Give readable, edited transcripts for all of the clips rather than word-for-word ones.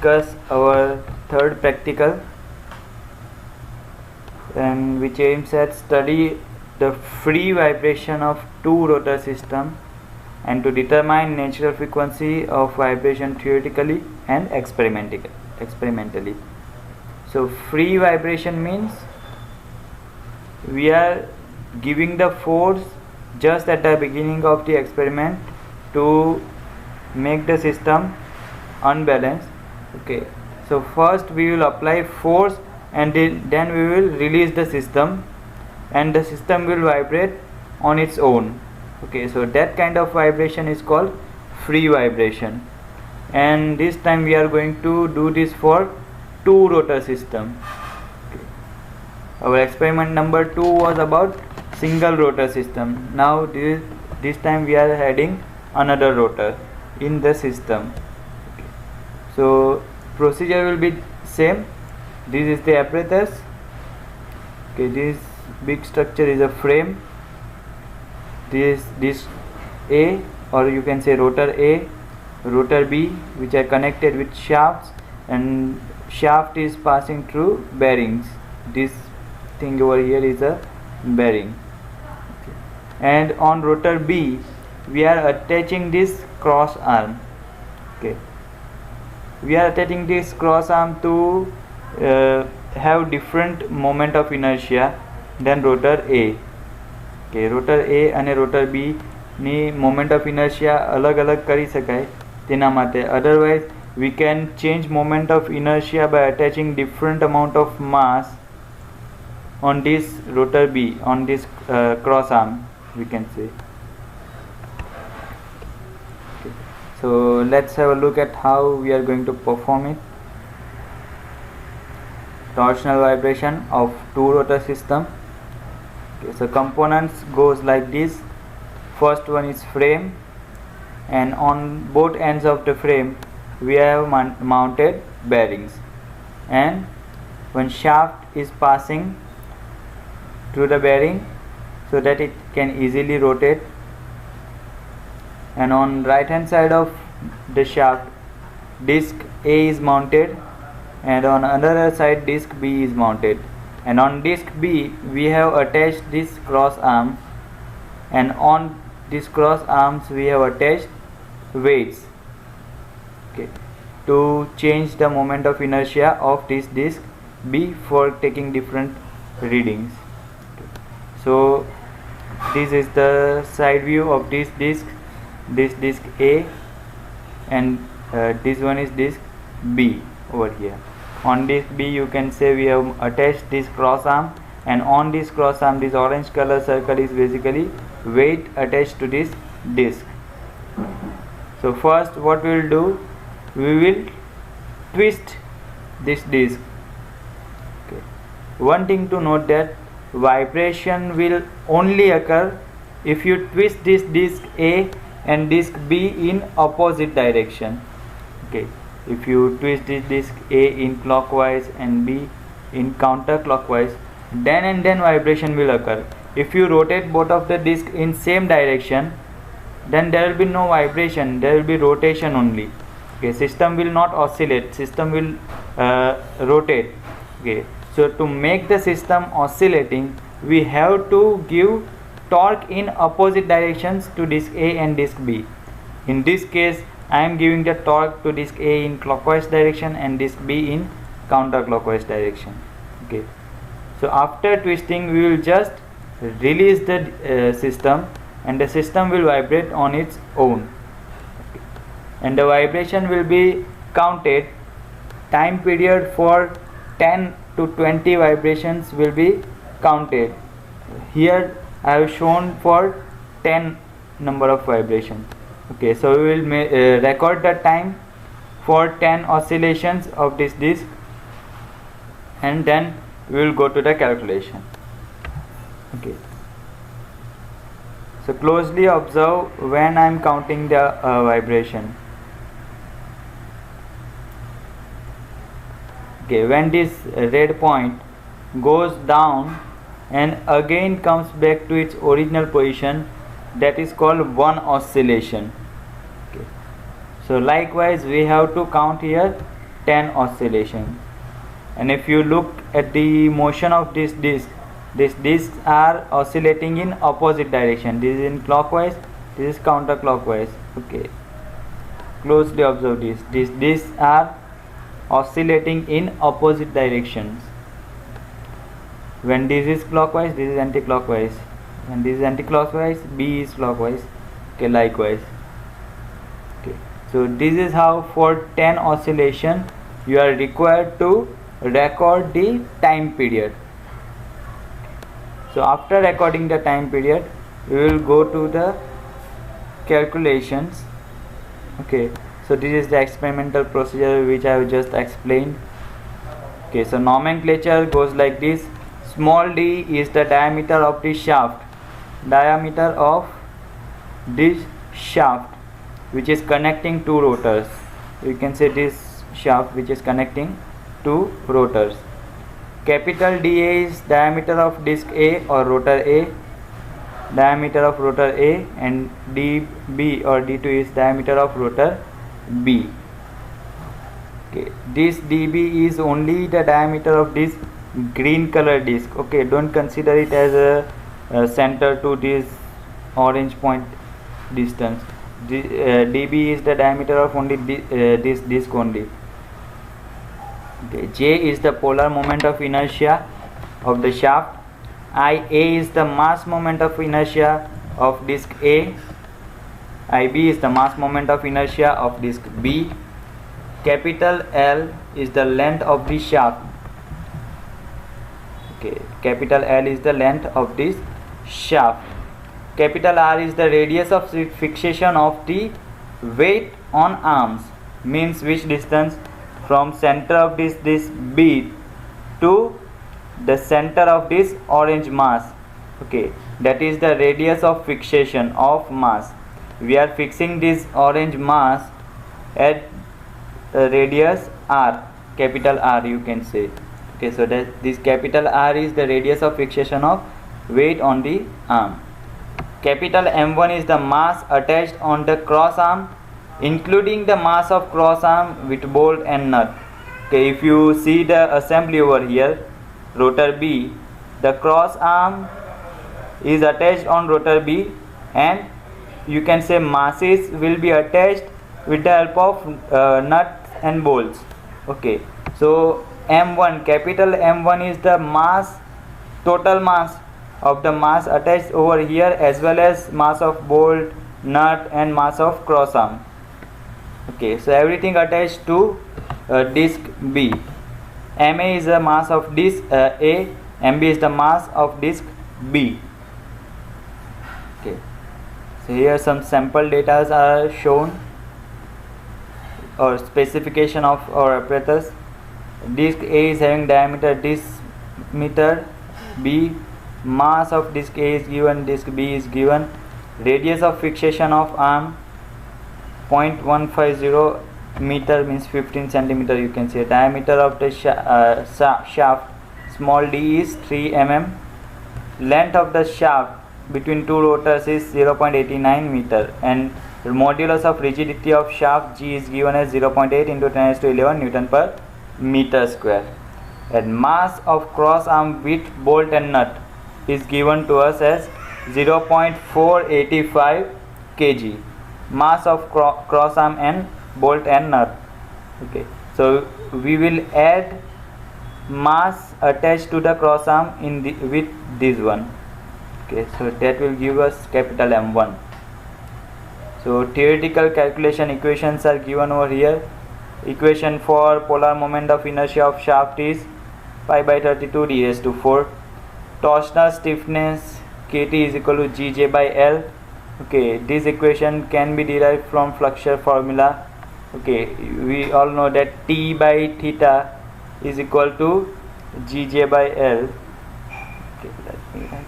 discuss our third practical, and which aims at study the free vibration of two rotor system and to determine natural frequency of vibration theoretically and experimentally. So free vibration means we are giving the force just at the beginning of the experiment to make the system unbalanced. Okay, so first we will apply force and then we will release the system and the system will vibrate on its own. Okay, so that kind of vibration is called free vibration, and this time we are going to do this for two rotor system. Okay. Our experiment number 2 was about single rotor system. Now this time we are adding another rotor in the system. Okay. So procedure will be same. This is the apparatus. Okay, this big structure is a frame. This A, or you can say rotor A, rotor B, which are connected with shafts, and shaft is passing through bearings. This thing over here is a bearing. Okay. And on rotor B we are attaching this cross arm. Okay, we are attaching this cross arm to have different moment of inertia than rotor A. Okay, rotor A અને rotor B ની moment of inertia अलग अलग કરી શકાય તેના માટે. Otherwise we can change moment of inertia by attaching different amount of mass on this rotor B, on this cross arm, we can say. Okay. So let's have a look at how we are going to perform it. Torsional vibration of two rotor system. Okay, so components goes like this. First one is frame, and on both ends of the frame we have mounted bearings, and one shaft is passing through the bearing so that it can easily rotate, and on right hand side of the shaft disc A is mounted, and on another side disc B is mounted, and on disc B we have attached this cross arm, and on this cross arms we have attached weights. Okay, to change the moment of inertia of this disc B for taking different readings. Okay. So this is the side view of this disc A, and this one is disc B over here. On this B you can say we have attached this cross arm, and on this cross arm this orange color circle is basically weight attached to this disc. So first what we will do, we will twist this disc. Okay. One thing to note, that vibration will only occur if you twist this disc A and disc B in opposite direction. Okay, if you twist this disc A in clockwise and B in counterclockwise, then vibration will occur. If you rotate both of the disc in same direction, then there will be no vibration, there will be rotation only. Okay, system will not oscillate, system will rotate. Okay, so to make the system oscillating, we have to give torque in opposite directions to disc A and disc B. In this case I am giving the torque to disc A in clockwise direction and disc B in counterclockwise direction. Okay, so after twisting we will just release the system, and the system will vibrate on its own. Okay. And the vibration will be counted. Time period for 10 to 20 vibrations will be counted. Here I have shown for 10 number of vibrations. Okay, so we will record the time for 10 oscillations of this disc, and then we will go to the calculation. Okay, so closely observe when I am counting the vibration. Okay, when this red point goes down and again comes back to its original position, that is called one oscillation. Okay. So likewise we have to count here 10 oscillations. And if you look at the motion of this disc, these discs are oscillating in opposite direction. This is in clockwise, this is counterclockwise. Okay, closely observe this. These discs are oscillating in opposite directions. When this is clockwise, this is anti-clockwise. When this is anti-clockwise, B is clockwise. Okay, likewise. Okay, so this is how for 10 oscillation you are required to record the time period. So after recording the time period, we will go to the calculations. Okay, so this is the experimental procedure which I have just explained. Okay, so nomenclature goes like this. Small d is the diameter of the shaft, which is connecting two rotors. You can say this shaft which is connecting two rotors. Capital DA is diameter of disc A or rotor A, diameter of rotor A, and DB or D2 is diameter of rotor B. Okay, this DB is only the diameter of this green color disc. Okay, don't consider it as a center to this orange point distance. DB is the diameter of only this disc only. Okay, J is the polar moment of inertia of the shaft. IA is the mass moment of inertia of disc A. IB is the mass moment of inertia of disc B. Capital L is the length of the shaft. Okay, capital L is the length of this shaft. Capital R is the radius of fixation of the weight on arms, means which distance from center of this B to the center of this orange mass. Okay, that is the radius of fixation of mass. We are fixing this orange mass at radius R, capital R you can say. Okay, so that this capital R is the radius of fixation of weight on the arm. Capital M1 is the mass attached on the cross arm, including the mass of cross arm with bolt and nut. Okay, if you see the assembly over here, rotor B, the cross arm is attached on rotor B, and you can say masses will be attached with the help of nuts and bolts. Okay, so M1, capital M1 is the mass, total mass of the mass attached over here, as well as mass of bolt, nut, and mass of cross arm. Okay, so everything attached to disc B. MA is the mass of disc A, MB is the mass of disc B. Okay, so here some sample data are shown, or specification of our apparatus. Disc A is having diameter disc meter B, mass of disc A is given, disc B is given, radius of fixation of arm 0.150 meter, means 15 centimeter you can say. Diameter of the shaft small d is 3 mm. Length of the shaft between two rotors is 0.89 meter, and modulus of rigidity of shaft G is given as 0.8 into 10⁻11 Newton per meter square, and mass of cross arm with bolt and nut is given to us as 0.485 kg, mass of cross arm and bolt and nut. Okay, so we will add mass attached to the cross arm with this one. Okay, so that will give us capital M1. So theoretical calculation equations are given over here. Equation for polar moment of inertia of shaft is pi by 32 d raised to 4. Torsional stiffness Kt is equal to Gj by L. Okay, this equation can be derived from Fluxer formula. Okay, we all know that T by theta is equal to Gj by L. Okay, let me write it.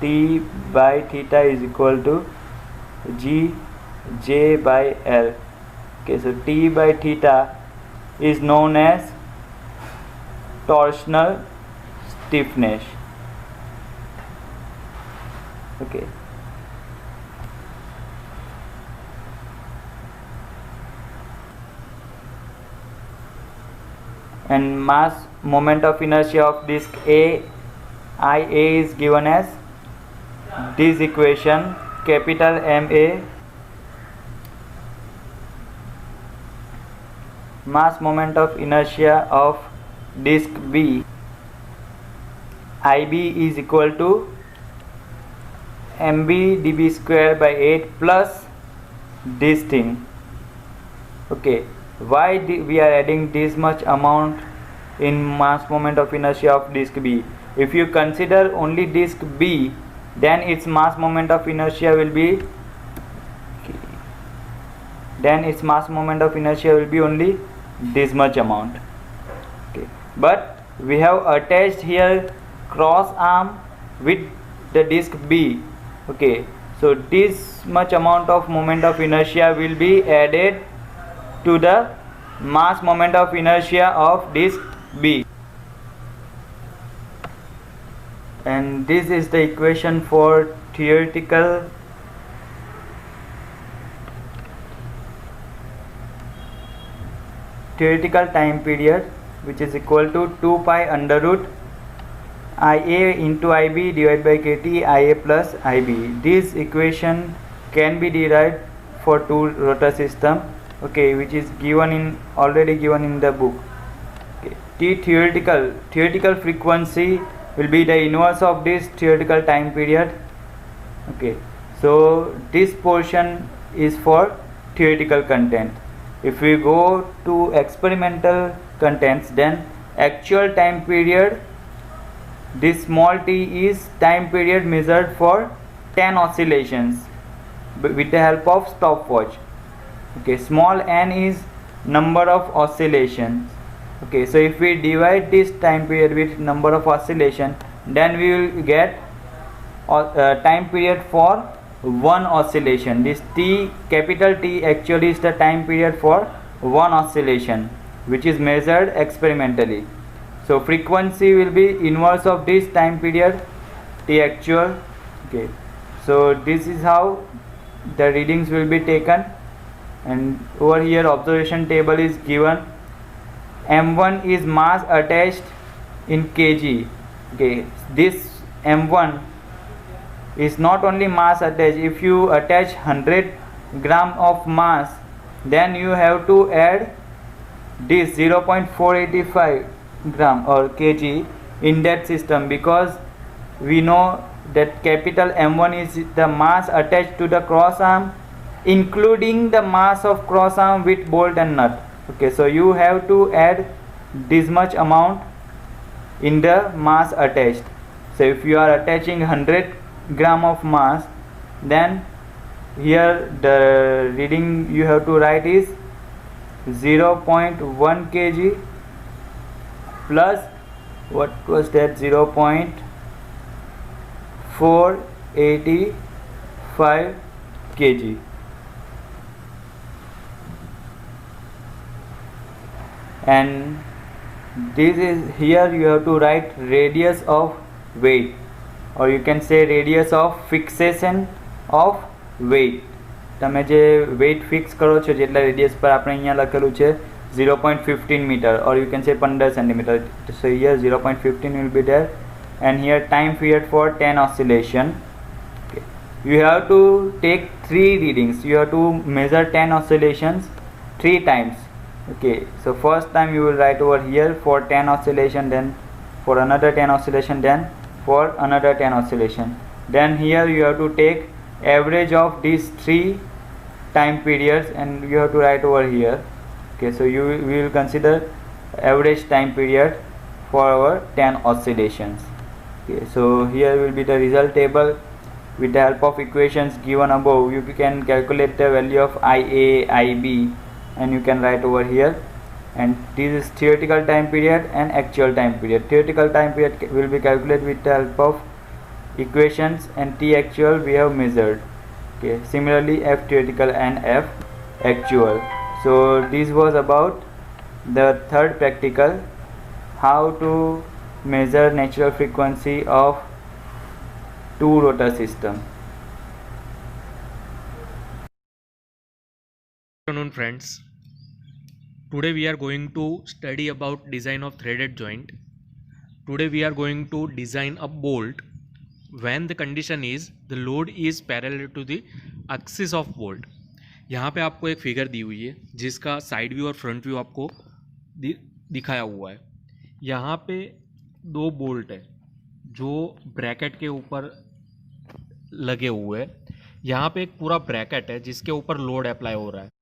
T by theta is equal to Gj by L. Okay, so T by theta is known as torsional stiffness. Okay, and mass moment of inertia of disk A, IA is given as this equation, capital MA mass moment of inertia of disk B, IB is equal to mb dB square by 8 plus this thing. Okay, why we are adding this much amount in mass moment of inertia of disk B? If you consider only disk B, then its mass moment of inertia will be only this much amount. Okay, but we have attached here cross arm with the disk B. Okay, so this much amount of moment of inertia will be added to the mass moment of inertia of disk B, and this is the equation for theoretical time period, which is equal to 2 pi under root IA into IB divided by KT IA plus IB. This equation can be derived for two rotor system, okay, which is already given in the book. Okay. T theoretical frequency will be the inverse of this theoretical time period. Okay, so this portion is for theoretical content. If we go to experimental contents, then actual time period, this small t is time period measured for 10 oscillations with the help of stopwatch. Okay, small n is number of oscillations. Okay, so if we divide this time period with number of oscillation, then we will get time period for one oscillation. This T, capital T, actually is the time period for one oscillation, which is measured experimentally. So frequency will be inverse of this time period, T actual. Okay, so this is how the readings will be taken, and over here observation table is given. M1 is mass attached in kg. Okay, this M1 is not only mass attached. If you attach 100 gram of mass, then you have to add this 0.485 gram or kg in that system, because we know that capital M1 is the mass attached to the cross arm, including the mass of cross arm with bolt and nut. Okay, so you have to add this much amount in the mass attached. So if you are attaching 100 gram of mass, then here the reading you have to write is 0.1 kg plus what was that, 0.485 kg. And this is, here you have to write radius of weight, or you can say radius of fixation of weight. તમે જે weight fix કરો છો જેટલા radius પર આપણે અહીંયા લખેલું છે 0.15 meter, or you can say 15 centimeter. So here 0.15 will be there, and here time period for 10 oscillation. Okay, you have to take 3 readings. You have to measure 10 oscillations 3 times. Okay, so first time you will write over here for 10 oscillation, then for another 10 oscillation, then for another 10 oscillation. Then here you have to take average of these 3 time periods, and you have to write over here. Okay, so we will consider average time period for our 10 oscillations. Okay, so here will be the result table. With the help of equations given above, you can calculate the value of IA, IB, and you can write over here. And this is theoretical time period and actual time period. Theoretical time period will be calculated with the help of equations, and T actual we have measured. Okay, similarly F theoretical and F actual. So this was about the third practical, how to measure natural frequency of two rotor system. Good afternoon friends. Today we are going to study about design of threaded joint. Today we are going to design a bolt when the condition is the load is parallel to the axis of bolt. यहाँ पे आपको एक figure दी हुई है जिसका side view और front view आपको दिखाया हुआ है। यहाँ पे दो बोल्ट है जो ब्रैकेट के ऊपर लगे हुए हैं। यहाँ पे एक पूरा ब्रैकेट है जिसके ऊपर लोड अप्लाई हो रहा है।